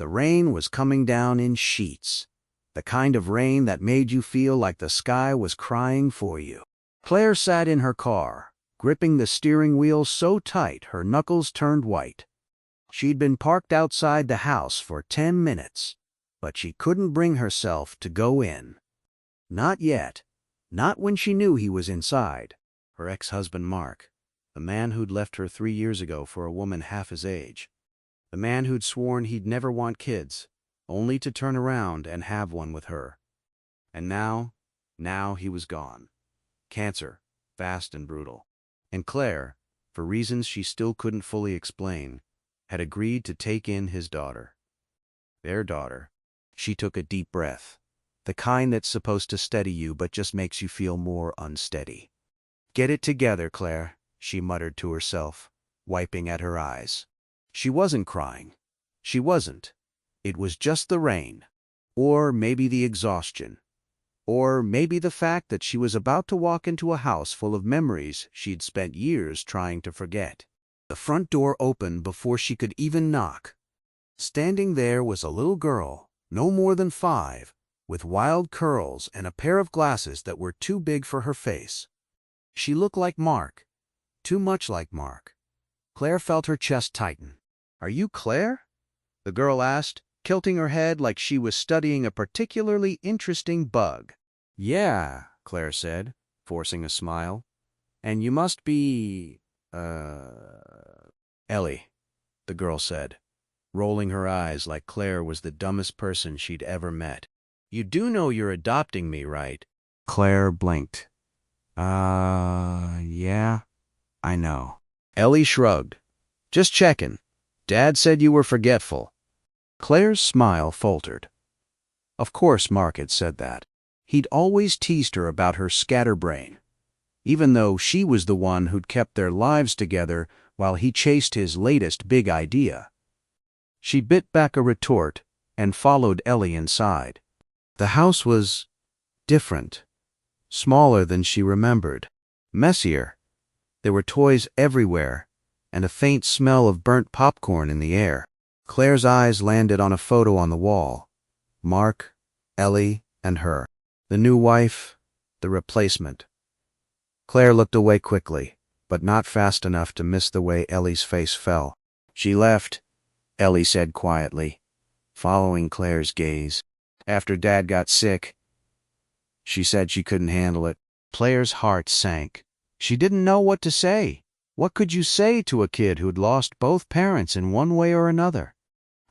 The rain was coming down in sheets, the kind of rain that made you feel like the sky was crying for you. Claire sat in her car, gripping the steering wheel so tight her knuckles turned white. She'd been parked outside the house for 10 minutes, but she couldn't bring herself to go in. Not yet. Not when she knew he was inside. Her ex-husband Mark, the man who'd left her 3 years ago for a woman half his age. The man who'd sworn he'd never want kids, only to turn around and have one with her. And now he was gone. Cancer, fast and brutal. And Claire, for reasons she still couldn't fully explain, had agreed to take in his daughter. Their daughter. She took a deep breath, the kind that's supposed to steady you but just makes you feel more unsteady. "Get it together, Claire," she muttered to herself, wiping at her eyes. She wasn't crying. She wasn't. It was just the rain. Or maybe the exhaustion. Or maybe the fact that she was about to walk into a house full of memories she'd spent years trying to forget. The front door opened before she could even knock. Standing there was a little girl, no more than 5, with wild curls and a pair of glasses that were too big for her face. She looked like Mark. Too much like Mark. Claire felt her chest tighten. "Are you Claire?" the girl asked, tilting her head like she was studying a particularly interesting bug. "Yeah," Claire said, forcing a smile. "And you must be, Ellie," the girl said, rolling her eyes like Claire was the dumbest person she'd ever met. "You do know you're adopting me, right?" Claire blinked. Yeah, I know." Ellie shrugged. "Just checking. Dad said you were forgetful." Claire's smile faltered. Of course Mark had said that. He'd always teased her about her scatterbrain, even though she was the one who'd kept their lives together while he chased his latest big idea. She bit back a retort and followed Ellie inside. The house was different, smaller than she remembered, messier. There were toys everywhere, and a faint smell of burnt popcorn in the air. Claire's eyes landed on a photo on the wall. Mark, Ellie, and her. The new wife, the replacement. Claire looked away quickly, but not fast enough to miss the way Ellie's face fell. "She left," Ellie said quietly, following Claire's gaze. "After Dad got sick. She said she couldn't handle it." Claire's heart sank. She didn't know what to say. What could you say to a kid who'd lost both parents in one way or another?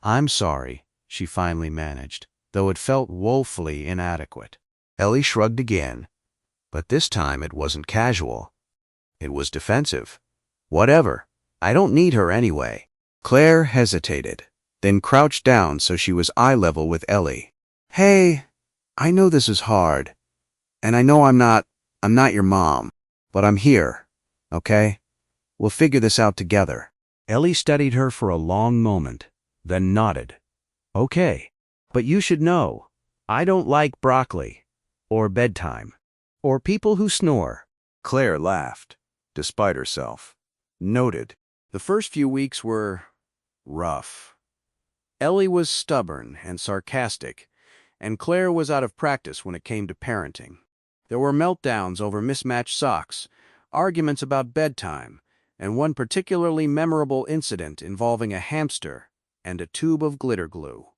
"I'm sorry," she finally managed, though it felt woefully inadequate. Ellie shrugged again, but this time it wasn't casual. It was defensive. "Whatever. I don't need her anyway." Claire hesitated, then crouched down so she was eye level with Ellie. "Hey, I know this is hard, and I know I'm not your mom, but I'm here, okay? We'll figure this out together." Ellie studied her for a long moment, then nodded. "Okay, but you should know, I don't like broccoli, or bedtime, or people who snore." Claire laughed, despite herself. Noted. The first few weeks were rough. Ellie was stubborn and sarcastic, and Claire was out of practice when it came to parenting. There were meltdowns over mismatched socks, arguments about bedtime, and one particularly memorable incident involving a hamster and a tube of glitter glue.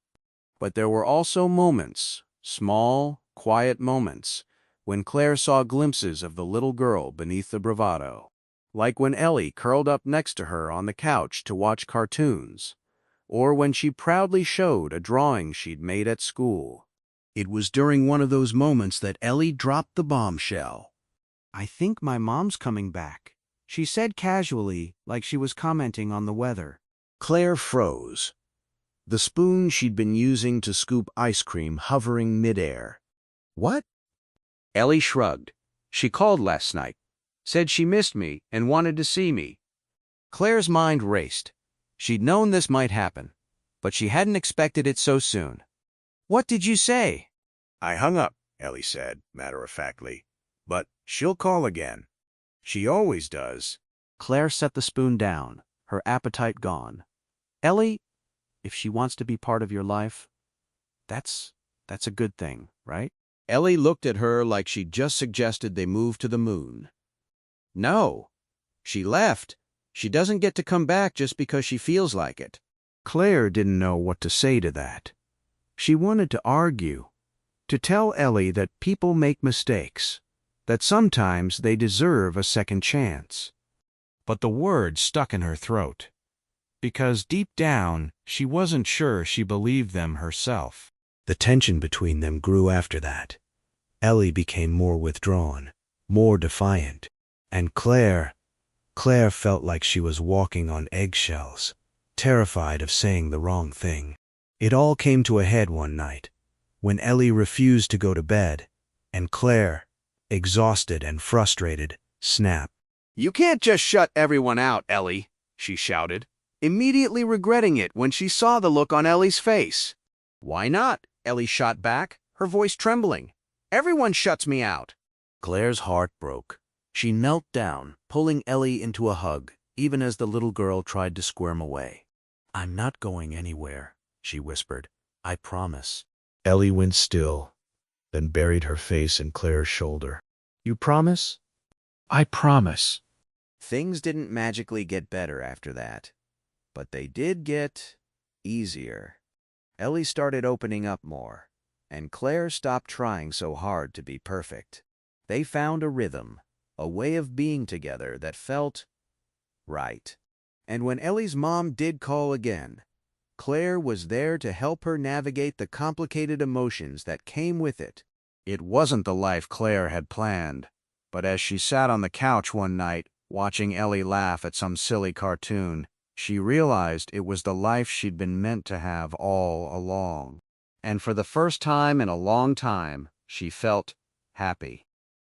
But there were also moments, small, quiet moments, when Claire saw glimpses of the little girl beneath the bravado. Like when Ellie curled up next to her on the couch to watch cartoons, or when she proudly showed a drawing she'd made at school. It was during one of those moments that Ellie dropped the bombshell. "I think my mom's coming back," she said casually, like she was commenting on the weather. Claire froze, the spoon she'd been using to scoop ice cream hovering midair. "What?" Ellie shrugged. "She called last night, said she missed me and wanted to see me." Claire's mind raced. She'd known this might happen, but she hadn't expected it so soon. "What did you say?" "I hung up," Ellie said, matter-of-factly. "But she'll call again. She always does." Claire set the spoon down, her appetite gone. "Ellie, If she wants to be part of your life, that's a good thing, right? Ellie looked at her like she'd just suggested they move to the moon. No, she left. She doesn't get to come back just because she feels like it. Claire didn't know what to say to that. She wanted to argue, to tell Ellie that people make mistakes, that sometimes they deserve a second chance. But the words stuck in her throat, because deep down she wasn't sure she believed them herself. The tension between them grew after that. Ellie became more withdrawn, more defiant, and Claire felt like she was walking on eggshells, terrified of saying the wrong thing. It all came to a head one night, when Ellie refused to go to bed, and Claire, exhausted and frustrated, snapped. "You can't just shut everyone out, Ellie," she shouted, immediately regretting it when she saw the look on Ellie's face. "Why not?" Ellie shot back, her voice trembling. "Everyone shuts me out." Claire's heart broke. She knelt down, pulling Ellie into a hug, even as the little girl tried to squirm away. "I'm not going anywhere," she whispered. "I promise." Ellie went still, then buried her face in Claire's shoulder. "You promise?" "I promise." Things didn't magically get better after that, but they did get easier. Ellie started opening up more, and Claire stopped trying so hard to be perfect. They found a rhythm, a way of being together that felt right. And when Ellie's mom did call again, Claire was there to help her navigate the complicated emotions that came with it. It wasn't the life Claire had planned, but as she sat on the couch one night, watching Ellie laugh at some silly cartoon, she realized it was the life she'd been meant to have all along. And for the first time in a long time, she felt happy.